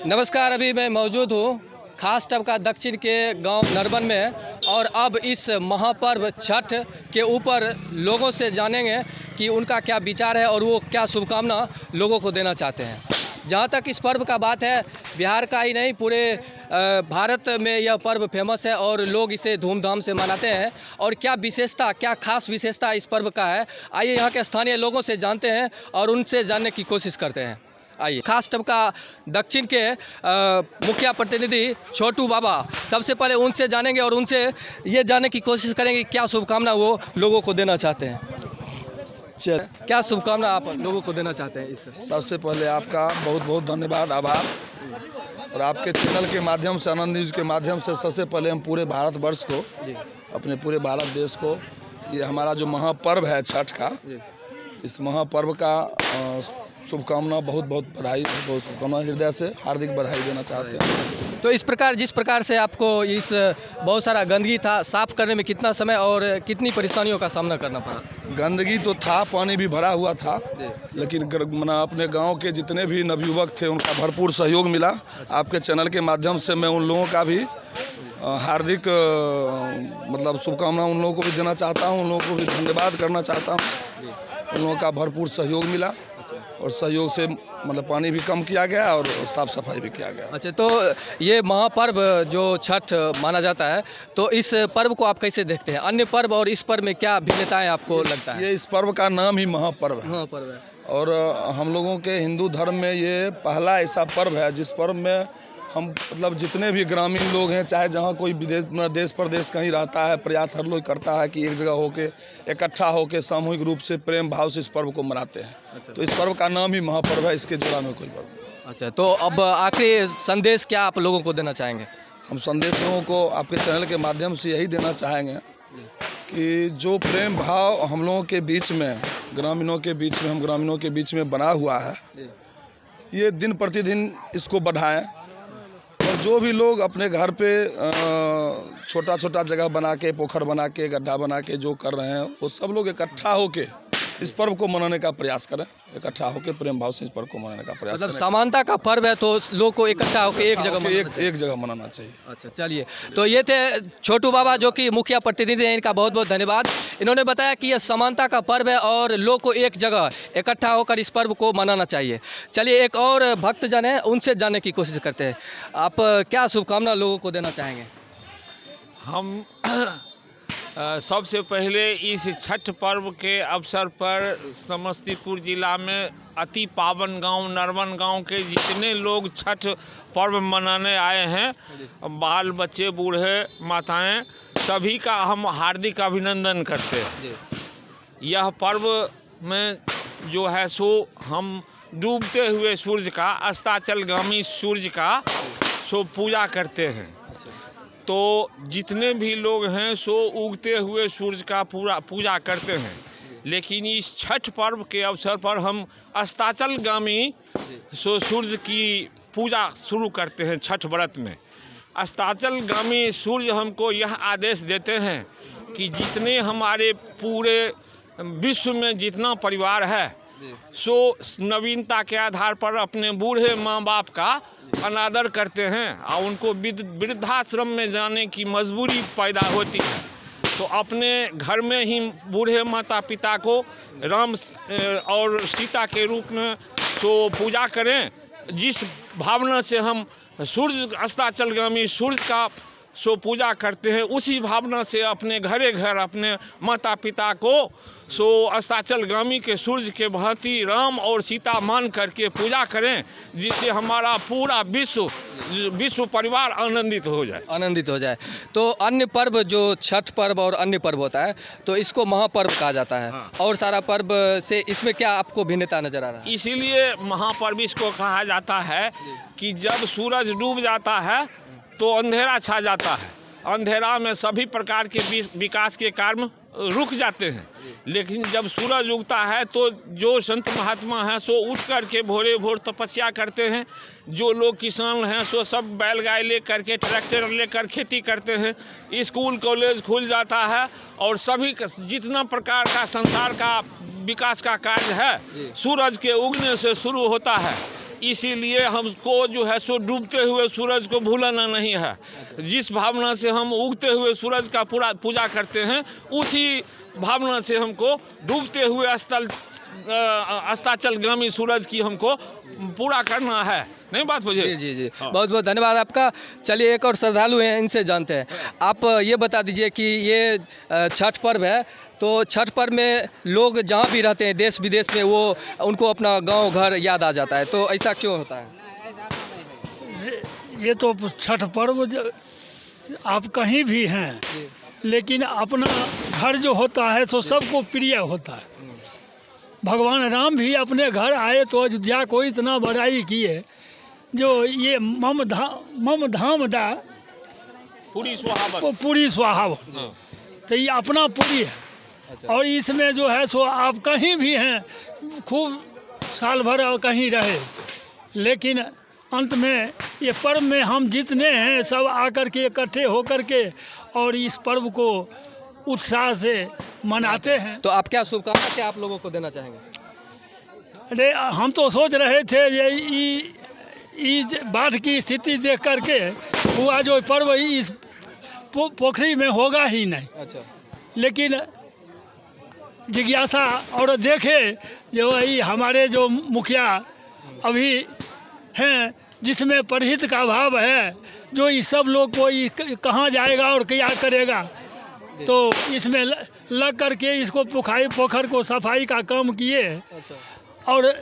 नमस्कार। अभी मैं मौजूद हूँ खास टबका दक्षिण के गांव नरवन में और अब इस महापर्व छठ के ऊपर लोगों से जानेंगे कि उनका क्या विचार है और वो क्या शुभकामना लोगों को देना चाहते हैं। जहाँ तक इस पर्व का बात है, बिहार का ही नहीं पूरे भारत में यह पर्व फेमस है और लोग इसे धूमधाम से मनाते हैं। और क्या विशेषता, क्या खास विशेषता इस पर्व का है, आइए यहाँ के स्थानीय लोगों से जानते हैं और उनसे जानने की कोशिश करते हैं। आइए, खास टबका दक्षिण के मुखिया प्रतिनिधि छोटू बाबा, सबसे पहले उनसे जानेंगे और उनसे ये जानने की कोशिश करेंगे क्या शुभकामना वो लोगों को देना चाहते हैं। क्या शुभकामना आप लोगों को देना चाहते हैं इससे? सबसे पहले आपका बहुत बहुत धन्यवाद, आभार। और आपके चैनल के माध्यम से, आनंद न्यूज़ के माध्यम से सबसे पहले हम पूरे भारतवर्ष को, अपने पूरे भारत देश को, ये हमारा जो महापर्व है छठ का, इस महापर्व का शुभकामना, बहुत बहुत बधाई, बहुत शुभकामना, हृदय से हार्दिक बधाई देना चाहते हैं। तो इस प्रकार, जिस प्रकार से आपको इस बहुत सारा गंदगी था, साफ करने में कितना समय और कितनी परेशानियों का सामना करना पड़ा? गंदगी तो था, पानी भी भरा हुआ था, लेकिन अपने गांव के जितने भी नवयुवक थे उनका भरपूर सहयोग मिला। आपके चैनल के माध्यम से मैं उन लोगों का भी हार्दिक शुभकामना उन लोगों को भी देना चाहता हूं, उन लोगों को भी धन्यवाद करना चाहता हूं। उन लोगों का भरपूर सहयोग मिला और सहयोग से पानी भी कम किया गया और साफ़ सफाई भी किया गया। अच्छा, तो ये महापर्व जो छठ माना जाता है, तो इस पर्व को आप कैसे देखते हैं? अन्य पर्व और इस पर्व में क्या भिन्नताएं आपको लगता है? ये इस पर्व का नाम ही महापर्व है। महापर्व है और हम लोगों के हिंदू धर्म में ये पहला ऐसा पर्व है जिस पर्व में हम जितने भी ग्रामीण लोग हैं, चाहे जहाँ कोई विदेश देश प्रदेश कहीं रहता है, प्रयास हर लोग करता है कि एक जगह होके इकट्ठा होके सामूहिक रूप से प्रेम भाव से इस पर्व को मनाते हैं। अच्छा। तो इस पर्व का नाम ही महापर्व है, इसके जोड़ा में कोई पर्व नहीं। अच्छा, तो अब आखिरी संदेश क्या आप लोगों को देना चाहेंगे? हम संदेश लोगों को आपके चैनल के माध्यम से यही देना चाहेंगे कि जो प्रेम भाव हम लोगों के बीच में, ग्रामीणों के बीच में, हम ग्रामीणों के बीच में बना हुआ है, ये दिन प्रतिदिन इसको बढ़ाएं। और जो भी लोग अपने घर पे छोटा छोटा जगह बना के, पोखर बना के, गड्ढा बना के जो कर रहे हैं, वो सब लोग इकट्ठा होके इस पर्व को मनाने का प्रयास करें। इकट्ठा होके प्रेम भाव से इस पर्व को मनाने का प्रयास करें। समानता का पर्व है, तो लोग को इकट्ठा होकर एक जगह मनाना चाहिए। अच्छा, चलिए, तो ये थे छोटू बाबा जो कि मुखिया प्रतिनिधि हैं, इनका बहुत बहुत धन्यवाद। इन्होंने बताया कि यह समानता का पर्व है और लोग को एक जगह इकट्ठा होकर इस पर्व को मनाना चाहिए। चलिए, एक और भक्तजन है, उनसे जानने की कोशिश करते हैं। आप क्या शुभकामना लोगों को देना चाहेंगे? हम सबसे पहले इस छठ पर्व के अवसर पर समस्तीपुर जिला में अति पावन गांव नरवन गांव के जितने लोग छठ पर्व मनाने आए हैं, बाल बच्चे, बूढ़े, माताएं, सभी का हम हार्दिक अभिनंदन करते हैं। यह पर्व में जो है सो हम डूबते हुए सूर्य का, अस्ताचलगामी सूर्य का सो पूजा करते हैं। तो जितने भी लोग हैं सो उगते हुए सूर्य का पूजा करते हैं, लेकिन इस छठ पर्व के अवसर पर हम अस्ताचलगामी सो सूर्य की पूजा शुरू करते हैं। छठ व्रत में अस्ताचलगामी सूर्य हमको यह आदेश देते हैं कि जितने हमारे पूरे विश्व में जितना परिवार है सो नवीनता के आधार पर अपने बूढ़े माँ बाप का अनादर करते हैं और उनको वृद्धाश्रम में जाने की मजबूरी पैदा होती है। तो अपने घर में ही बूढ़े माता पिता को राम और सीता के रूप में तो पूजा करें। जिस भावना से हम सूर्य, अस्ताचलगामी सूर्य का सो पूजा करते हैं, उसी भावना से अपने घरे घर अपने माता पिता को सो अस्ताचलगामी के सूर्य के भांति राम और सीता मान करके पूजा करें, जिससे हमारा पूरा विश्व परिवार आनंदित हो जाए। तो अन्य पर्व जो छठ पर्व और अन्य पर्व होता है, तो इसको महापर्व कहा जाता है। हाँ। और सारा पर्व से इसमें क्या आपको भिन्नता नजर आ रहा है? इसीलिए महापर्व इसको कहा जाता है कि जब सूरज डूब जाता है तो अंधेरा छा जाता है। अंधेरा में सभी प्रकार के विकास के कार्य रुक जाते हैं, लेकिन जब सूरज उगता है तो जो संत महात्मा हैं सो उठ कर के भोरे भोर तपस्या करते हैं। जो लोग किसान हैं सो सब बैलगाय ले करके, ट्रैक्टर लेकर खेती करते हैं। स्कूल कॉलेज खुल जाता है और सभी जितना प्रकार का संसार का विकास का कार्य है सूरज के उगने से शुरू होता है। इसीलिए हमको जो है सो डूबते हुए सूरज को भूलना नहीं है। जिस भावना से हम उगते हुए सूरज का पूरा पूजा करते हैं, उसी भावना से हमको डूबते हुए अस्ताचलगामी सूरज की हमको पूरा करना है। नहीं बात मुझे? जी जी जी, बहुत बहुत धन्यवाद आपका। चलिए एक और श्रद्धालु हैं, इनसे जानते हैं। आप ये बता दीजिए कि ये छठ पर्व है, तो छठ पर्व में लोग जहाँ भी रहते हैं देश विदेश में, वो उनको अपना गांव घर याद आ जाता है, तो ऐसा क्यों होता है? ये तो छठ पर्व आप कहीं भी हैं, लेकिन अपना घर जो होता है तो सबको प्रिय होता है। भगवान राम भी अपने घर आए तो अयोध्या को इतना बड़ाई किए, जो ये मम धाम दा पूरी सुहावत, पूरी सुहावत, तो ये अपना पूरी है। अच्छा। और इसमें जो है सो आप कहीं भी हैं, खूब साल भर कहीं रहे, लेकिन अंत में ये पर्व में हम जितने हैं सब आकर के इकट्ठे होकर के और इस पर्व को उत्साह से मनाते हैं। तो आप क्या शुभकामना क्या आप लोगों को देना चाहेंगे? अरे हम तो सोच रहे थे ये बाढ़ की स्थिति देख करके हुआ जो पर्व इस पोखरी में होगा ही नहीं। अच्छा। लेकिन जिज्ञासा और देखे जो वही हमारे जो मुखिया अभी हैं, जिसमें परहित का भाव है, जो इस सब लोग को कहाँ जाएगा और क्या करेगा, तो इसमें लग करके इसको पोखर को सफाई का काम किए। अच्छा। और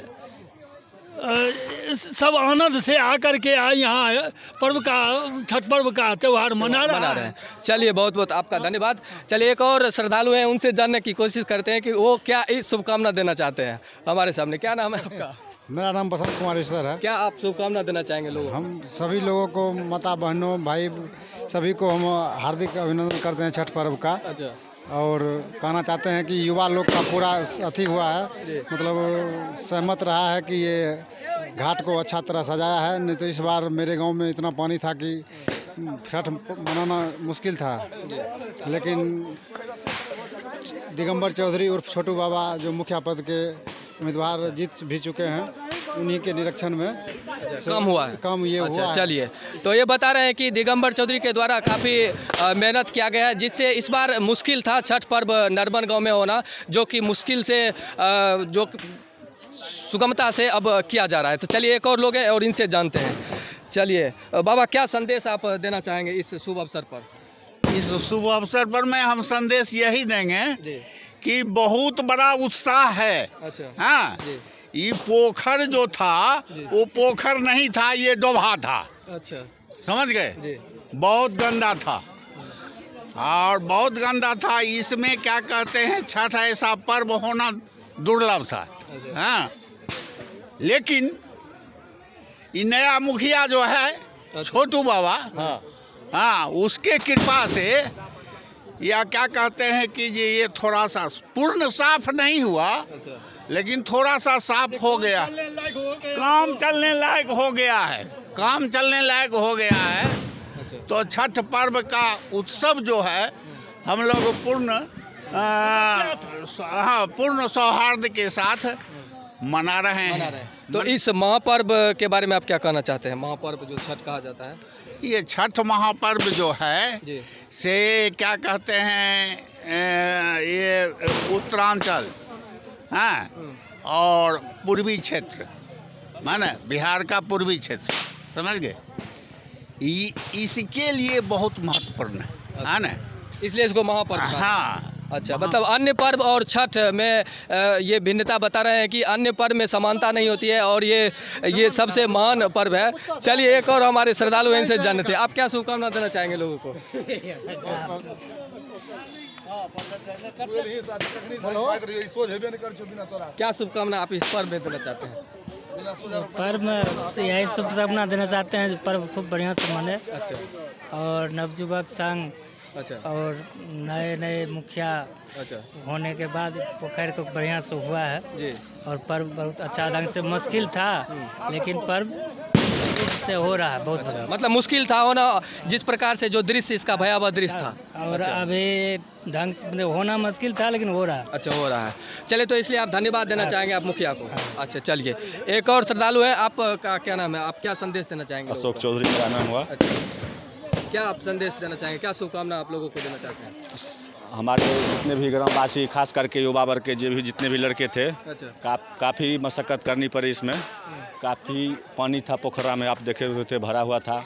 सब आनंद से आकर के यहाँ पर्व का छठ पर्व का त्यौहार मना रहे हैं। चलिए बहुत बहुत आपका धन्यवाद। चलिए एक और श्रद्धालु हैं, उनसे जानने की कोशिश करते हैं कि वो क्या इस शुभकामना देना चाहते हैं हमारे सामने। क्या नाम है आपका? मेरा नाम बसंत कुमार ईश्वर है। क्या आप शुभकामना देना चाहेंगे लोगों को? हम सभी लोगों को, माता बहनों भाई सभी को हम हार्दिक अभिनंदन करते हैं छठ पर्व का। अच्छा। और कहना चाहते हैं कि युवा लोग का पूरा अथी हुआ है, मतलब सहमत रहा है कि ये घाट को अच्छा तरह सजाया है। नहीं तो इस बार मेरे गांव में इतना पानी था कि छठ मनाना मुश्किल था, लेकिन दिगंबर चौधरी उर्फ छोटू बाबा जो मुखिया पद के उम्मीदवार जीत भी चुके हैं, उन्हीं के निरीक्षण में कम हुआ है। कम ये हुआ है। चलिए, तो ये बता रहे हैं कि दिगंबर चौधरी के द्वारा काफ़ी मेहनत किया गया है, जिससे इस बार मुश्किल था छठ पर्व नरबन गांव में होना, जो कि मुश्किल से जो सुगमता से अब किया जा रहा है। तो चलिए एक और लोग हैं और इनसे जानते हैं। चलिए बाबा, क्या संदेश आप देना चाहेंगे इस शुभ अवसर पर? इस शुभ अवसर पर मैं हम संदेश यही देंगे कि बहुत बड़ा उत्साह है। अच्छा। हाँ, ये पोखर जो था वो पोखर नहीं था, ये डोभा था। अच्छा। समझ गए? बहुत गंदा था और बहुत गंदा था। इसमें क्या कहते हैं, छठ ऐसा पर्व होना दुर्लभ था। हाँ, लेकिन ये नया मुखिया जो है छोटू बाबा, हाँ, उसके कृपा से या क्या कहते हैं कि ये थोड़ा सा पूर्ण साफ नहीं हुआ, लेकिन थोड़ा सा साफ हो गया, काम चलने लायक हो गया है, काम चलने लायक हो गया है। तो छठ पर्व का उत्सव जो है हम लोग पूर्ण सौहार्द के साथ मना रहे हैं। तो इस महापर्व के बारे में आप क्या कहना चाहते हैं? महापर्व जो छठ कहा जाता है, ये छठ महापर्व जो है से क्या कहते हैं, ये उत्तरांचल, हाँ, और पूर्वी क्षेत्र, माने बिहार का पूर्वी क्षेत्र, समझ गए, इसके लिए बहुत महत्वपूर्ण है ना, इसलिए इसको महापर्व। हाँ। अच्छा, मतलब अन्य पर्व और छठ में ये भिन्नता बता रहे हैं कि अन्य पर्व में समानता नहीं होती है और ये सबसे महान पर्व है। चलिए एक और हमारे श्रद्धालु इनसे जानते हैं, आप क्या शुभकामना देना चाहेंगे लोगों को? क्या शुभकामना आप इस पर्व में देना चाहते हैं? पर्व में यही शुभकामना देना चाहते हैं, पर्व खूब बढ़िया से मने। अच्छा। और नवयुवक संघ, अच्छा, और नए मुखिया अच्छा होने के बाद पोखर को बढ़िया से हुआ है जी। और पर्व बहुत अच्छा ढंग से, मुश्किल था लेकिन पर्व से हो रहा है बहुत अच्छा। मतलब मुश्किल था होना, जिस प्रकार से जो दृश्य इसका भयावह दृश्य था। और अभी ढंग से होना मुश्किल था लेकिन हो रहा है। अच्छा, हो रहा है। चलिए, तो इसलिए आप धन्यवाद देना चाहेंगे आप मुखिया को। अच्छा, चलिए, एक और श्रद्धालु है, आपका क्या नाम है, आप क्या संदेश देना चाहेंगे? अशोक चौधरी मेरा नाम हुआ। अच्छा, क्या आप संदेश देना चाहेंगे, क्या शुभकामना आप लोगों को देना चाहते हैं? हमारे जितने भी ग्रामवासी, खास करके युवा वर्ग के भी जितने भी लड़के थे, अच्छा, काफ़ी मशक्क़त करनी पड़ी इसमें। काफ़ी पानी था पोखरा में, आप देखे हुए थे, भरा हुआ था।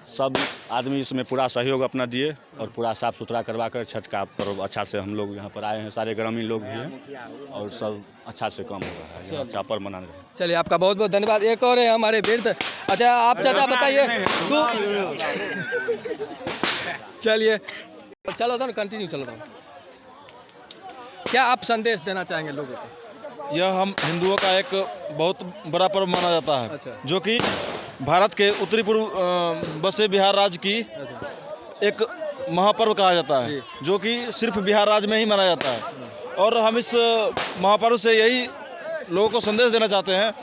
सब आदमी इसमें पूरा सहयोग अपना दिए और पूरा साफ़ सुथरा करवा कर छठ का पर्व अच्छा से हम लोग यहाँ पर आए हैं, सारे ग्रामीण लोग भी हैं और सब अच्छा से काम हो रहा है, अच्छा पर्व मना रहे हैं। चलिए, आपका बहुत बहुत धन्यवाद। एक और है हमारे वृद्ध। अच्छा, आप चाचा बताइए। चलिए, चलो था, कंटिन्यू चलो था। क्या आप संदेश देना चाहेंगे लोगों को? यह हम हिंदुओं का एक बहुत बड़ा पर्व माना जाता है। अच्छा। जो कि भारत के उत्तरी पूर्व बसे बिहार राज्य की एक महापर्व कहा जाता है, जो कि सिर्फ बिहार राज्य में ही मनाया जाता है। और हम इस महापर्व से यही लोगों को संदेश देना चाहते हैं,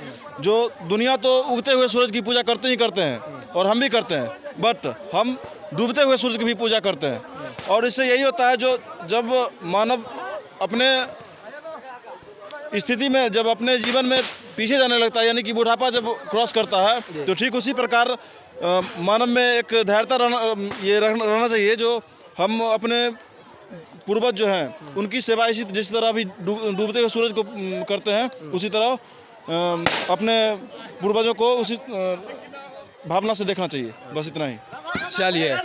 जो दुनिया तो उगते हुए सूरज की पूजा करते ही करते हैं और हम भी करते हैं, बट हम डूबते हुए सूरज की भी पूजा करते हैं। और इससे यही होता है, जो जब मानव अपने स्थिति में, जब अपने जीवन में पीछे जाने लगता है, यानी कि बुढ़ापा जब क्रॉस करता है, तो ठीक उसी प्रकार मानव में एक धैर्यता रहना चाहिए, जो हम अपने पूर्वज जो हैं उनकी सेवा इसी जिस तरह भी डूबते हुए सूरज को करते हैं, उसी तरह अपने पूर्वजों को उसी भावना से देखना चाहिए। बस इतना ही। चलिए,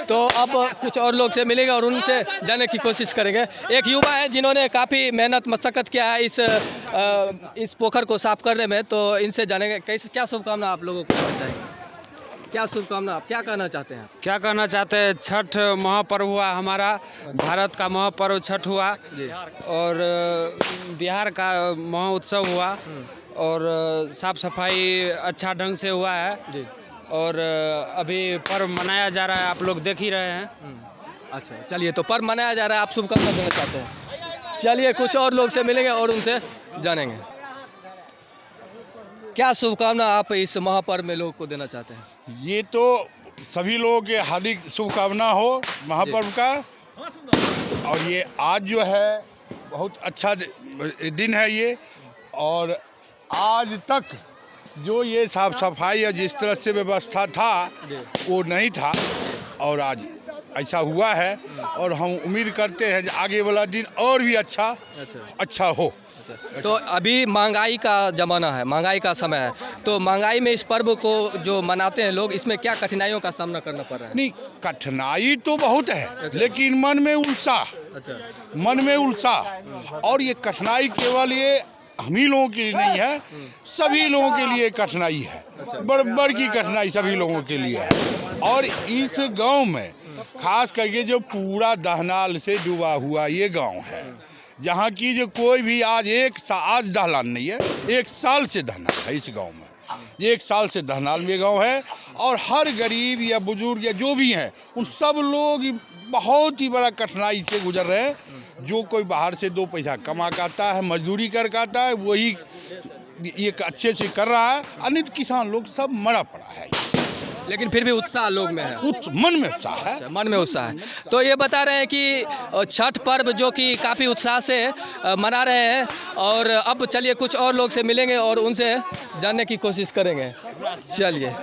तो अब कुछ और लोग से मिलेंगे और उनसे जानने की कोशिश करेंगे। एक युवा है जिन्होंने काफ़ी मेहनत मशक्क़त किया है इस पोखर को साफ करने में, तो इनसे जानेंगे कैसे, क्या शुभकामना आप लोगों को देना चाहेंगे? क्या शुभकामना, आप क्या कहना चाहते हैं? क्या कहना चाहते हैं? छठ महापर्व हुआ हमारा, भारत का महापर्व छठ हुआ और बिहार का महोत्सव हुआ और साफ सफाई अच्छा ढंग से हुआ है जी। और अभी पर्व मनाया जा रहा है, आप लोग देख ही रहे हैं। अच्छा, चलिए, तो पर्व मनाया जा रहा है, आप शुभकामना देना चाहते हैं। चलिए, कुछ और लोग से मिलेंगे और उनसे जानेंगे। क्या शुभकामना आप इस महापर्व में लोगों को देना चाहते हैं? ये तो सभी लोगों के हार्दिक शुभकामना हो महापर्व का। और ये आज जो है बहुत अच्छा दिन है ये, और आज तक जो ये साफ सफाई या जिस तरह से व्यवस्था था वो नहीं था, और आज ऐसा हुआ है। और हम उम्मीद करते हैं कि आगे वाला दिन और भी अच्छा हो। तो अभी महंगाई का ज़माना है, महंगाई का समय है, तो महंगाई में इस पर्व को जो मनाते हैं लोग, इसमें क्या कठिनाइयों का सामना करना पड़ रहा है? नहीं, कठिनाई तो बहुत है, लेकिन मन में उत्साह, मन में उत्साह। और ये कठिनाई केवल ये हम ही लोगों के लिए नहीं है, सभी लोगों के लिए कठिनाई है, बराबर की कठिनाई सभी लोगों के लिए है। और इस गांव में खास करके जो पूरा दहनाल से डूबा हुआ ये गांव है, जहाँ की जो कोई भी आज दहलान नहीं है, 1 साल से दहनाल है इस गांव में। 1 साल से दहनाल में गांव है, और हर गरीब या बुजुर्ग या जो भी हैं, उन सब लोग बहुत ही बड़ा कठिनाई से गुजर रहे हैं। जो कोई बाहर से 2 पैसा कमा के आता है, मजदूरी करके आता है, वही ये अच्छे से कर रहा है। अन्य किसान लोग सब मरा पड़ा है, लेकिन फिर भी उत्साह लोग में है, मन में उत्साह है, मन में उत्साह है। तो ये बता रहे हैं कि छठ पर्व जो कि काफ़ी उत्साह से मना रहे हैं। और अब चलिए, कुछ और लोग से मिलेंगे और उनसे जानने की कोशिश करेंगे। चलिए।